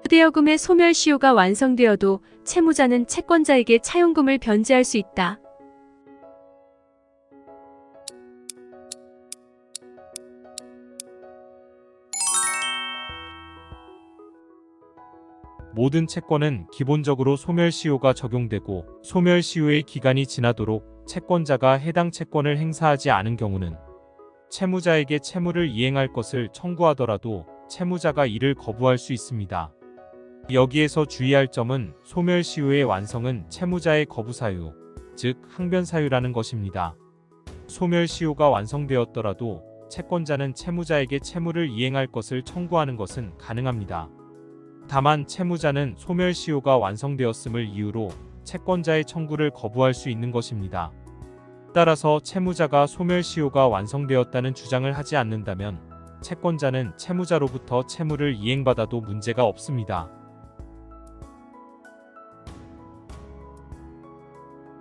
부대여금의 소멸시효가 완성되어도 채무자는 채권자에게 차용금을 변제할 수 있다. 모든 채권은 기본적으로 소멸시효가 적용되고 소멸시효의 기간이 지나도록 채권자가 해당 채권을 행사하지 않은 경우는 채무자에게 채무를 이행할 것을 청구하더라도 채무자가 이를 거부할 수 있습니다. 여기에서 주의할 점은 소멸시효의 완성은 채무자의 거부사유, 즉 항변사유라는 것입니다. 소멸시효가 완성되었더라도 채권자는 채무자에게 채무를 이행할 것을 청구하는 것은 가능합니다. 다만 채무자는 소멸시효가 완성되었음을 이유로 채권자의 청구를 거부할 수 있는 것입니다. 따라서 채무자가 소멸시효가 완성되었다는 주장을 하지 않는다면 채권자는 채무자로부터 채무를 이행받아도 문제가 없습니다.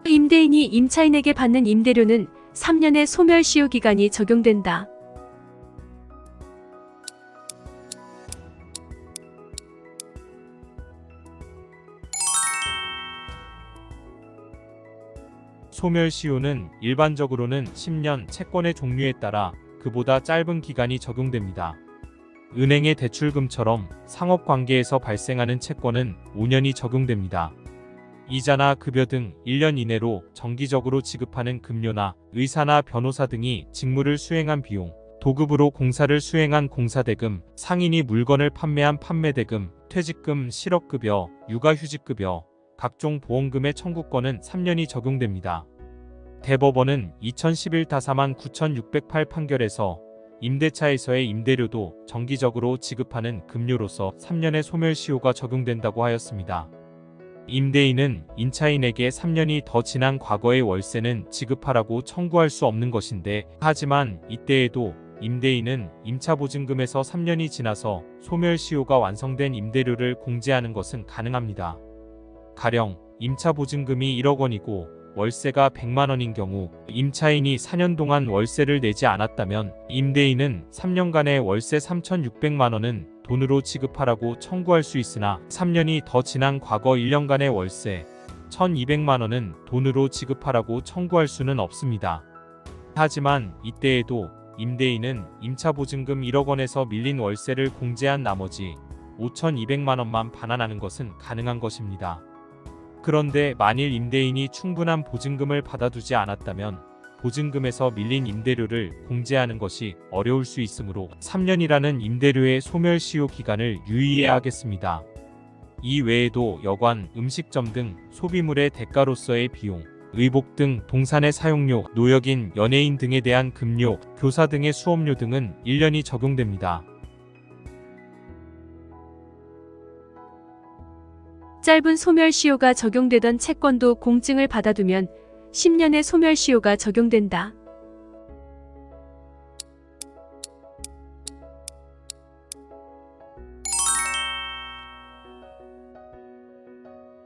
임대인이 임차인에게 받는 임대료는 3년의 소멸시효 기간이 적용된다. 소멸시효는 일반적으로는 10년, 채권의 종류에 따라 그보다 짧은 기간이 적용됩니다. 은행의 대출금처럼 상업관계에서 발생하는 채권은 5년이 적용됩니다. 이자나 급여 등 1년 이내로 정기적으로 지급하는 급료나 의사나 변호사 등이 직무를 수행한 비용, 도급으로 공사를 수행한 공사대금, 상인이 물건을 판매한 판매대금, 퇴직금, 실업급여, 육아휴직급여, 각종 보험금의 청구권은 3년이 적용됩니다. 대법원은 2011 다사만 9608 판결에서 임대차에서의 임대료도 정기적으로 지급하는 급료로서 3년의 소멸시효가 적용된다고 하였습니다. 임대인은 임차인에게 3년이 더 지난 과거의 월세는 지급하라고 청구할 수 없는 것인데, 하지만 이때에도 임대인은 임차보증금에서 3년이 지나서 소멸시효가 완성된 임대료를 공제하는 것은 가능합니다. 가령 임차보증금이 1억 원이고 월세가 100만 원인 경우 임차인이 4년 동안 월세를 내지 않았다면 임대인은 3년간의 월세 3,600만 원은 돈으로 지급하라고 청구할 수 있으나 3년이 더 지난 과거 1년간의 월세 1,200만 원은 돈으로 지급하라고 청구할 수는 없습니다. 하지만 이때에도 임대인은 임차보증금 1억 원에서 밀린 월세를 공제한 나머지 5,200만 원만 반환하는 것은 가능한 것입니다. 그런데 만일 임대인이 충분한 보증금을 받아두지 않았다면 보증금에서 밀린 임대료를 공제하는 것이 어려울 수 있으므로 3년이라는 임대료의 소멸시효 기간을 유의해야 하겠습니다. 이 외에도 여관, 음식점 등 소비물의 대가로서의 비용, 의복 등 동산의 사용료, 노역인, 연예인 등에 대한 급료, 교사 등의 수업료 등은 1년이 적용됩니다. 짧은 소멸시효가 적용되던 채권도 공증을 받아두면 10년의 소멸시효가 적용된다.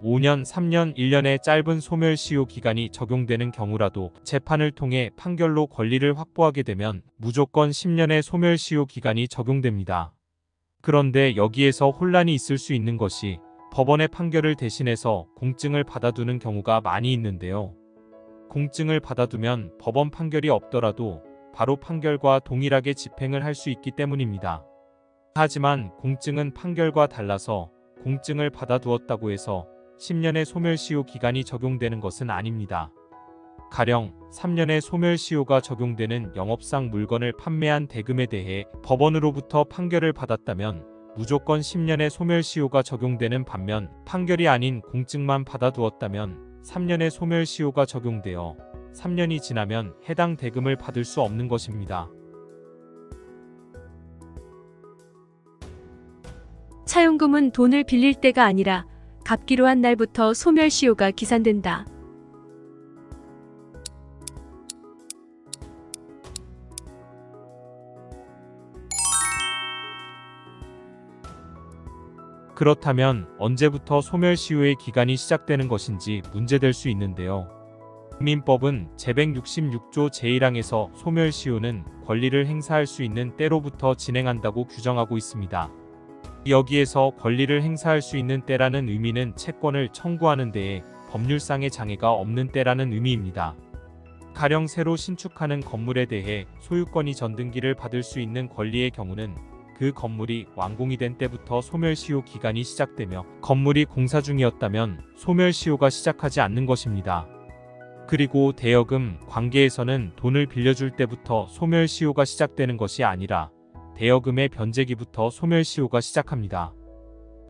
(5년) (3년) (1년의) 짧은 소멸시효 기간이 적용되는 경우라도 재판을 통해 판결로 권리를 확보하게 되면 무조건 10년의 소멸시효 기간이 적용됩니다. 그런데 여기에서 혼란이 있을 수 있는 것이 법원의 판결을 대신해서 공증을 받아두는 경우가 많이 있는데요. 공증을 받아두면 법원 판결이 없더라도 바로 판결과 동일하게 집행을 할 수 있기 때문입니다. 하지만 공증은 판결과 달라서 공증을 받아두었다고 해서 10년의 소멸시효 기간이 적용되는 것은 아닙니다. 가령 3년의 소멸시효가 적용되는 영업상 물건을 판매한 대금에 대해 법원으로부터 판결을 받았다면 무조건 10년의 소멸시효가 적용되는 반면 판결이 아닌 공증만 받아두었다면 3년의 소멸시효가 적용되어 3년이 지나면 해당 대금을 받을 수 없는 것입니다. 차용금은 돈을 빌릴 때가 아니라 갚기로 한 날부터 소멸시효가 기산된다. 그렇다면 언제부터 소멸시효의 기간이 시작되는 것인지 문제될 수 있는데요. 민법은 제166조 제1항에서 소멸시효는 권리를 행사할 수 있는 때로부터 진행한다고 규정하고 있습니다. 여기에서 권리를 행사할 수 있는 때라는 의미는 채권을 청구하는 데에 법률상의 장애가 없는 때라는 의미입니다. 가령 새로 신축하는 건물에 대해 소유권이 전등기를 받을 수 있는 권리의 경우는 그 건물이 완공이 된 때부터 소멸시효 기간이 시작되며 건물이 공사 중이었다면 소멸시효가 시작하지 않는 것입니다. 그리고 대여금 관계에서는 돈을 빌려줄 때부터 소멸시효가 시작되는 것이 아니라 대여금의 변제기부터 소멸시효가 시작합니다.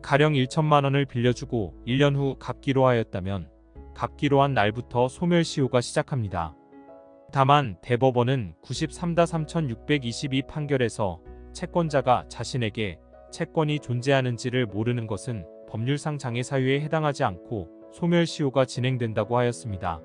가령 1천만 원을 빌려주고 1년 후 갚기로 하였다면 갚기로 한 날부터 소멸시효가 시작합니다. 다만 대법원은 93-3622 판결에서 채권자가 자신에게 채권이 존재하는지를 모르는 것은 법률상 장애 사유에 해당하지 않고 소멸시효가 진행된다고 하였습니다.